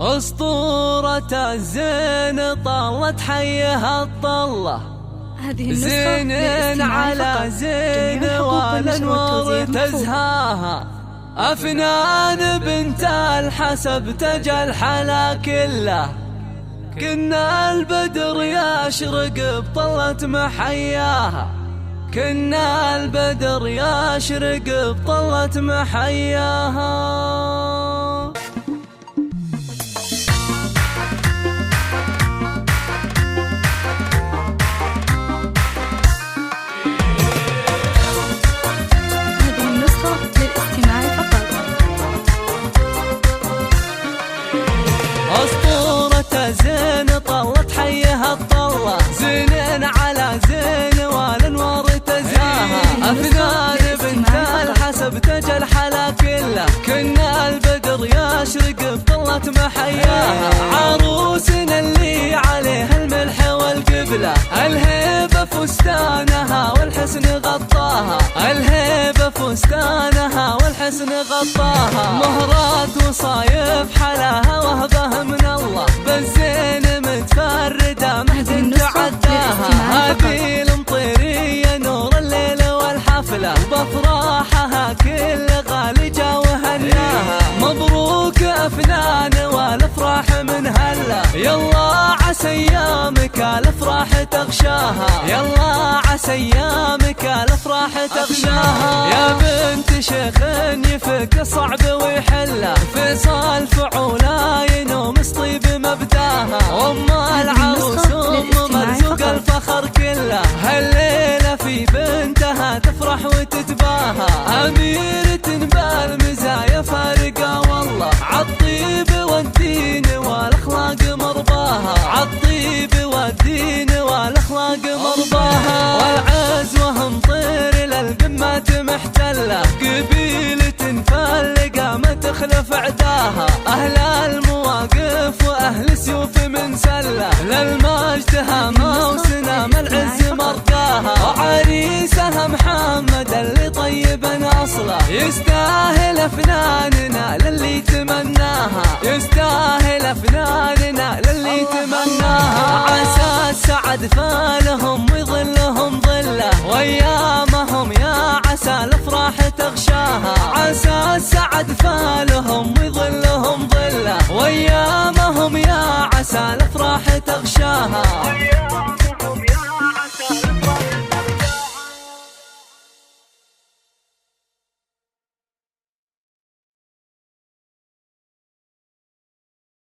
أسطورة الزين طلت حيها الطلة، زين على زين والأنوار تزهاها، أفنان بنت الحسب تجى الحلا كله، كنا البدر يشرق بطلة محياها، كنا البدر يشرق بطلة محياها. أسطورة زين طلت حيها الطلة، زين على زين والأنوار تزهاها، أفنان بنت الحسب تجى الحلا كله، كنا البدر يشرق بطلة محياها، عروسنا اللي عليها الملح والقبلة، الهيبة فستانها والحسن غطاها، الهيبة فستانها والحسن غطاها، مهرات وصايف حلاها وهبه من الله، بالزين متفردة محد تعداها، هذه المطيرية نور الليل والحفلة، بافراحها كل غالي جا وهناها، مبروك أفنان والافراح من هلا، يلا عسى ايامك الافراح تغشاها، يلا عسى ايامك الافراح تغشاها، يا بنت شيخ يفك صعب ويحله، فيصل فعولا ينوم طيب مبداها، ام العروس ام مرزوق الفخر كله، هالليله في بنتها تفرح وتتباهى، اميرة بالمزايا فارقه والله، عالطيب والدين والاخلاق مرضاها، عالطيب والدين والاخلاق مرضاها، والعز وهم طير للقمات محتله، قبيلة فلقه ما تخلف عداها، اهل المواقف واهل سيوف من سله، للمجد هامه وسنام العز مرقاها، وعريسها محمد اللي طيب اصله، يستاهل افناننا للي تمناها، يستاهل افناننا للي تمناها، عسى السعد فالهم ويظلهم ظله، وايامهم يا عسى الافراح تغشاها، عسى السعد فالهم ويظلهم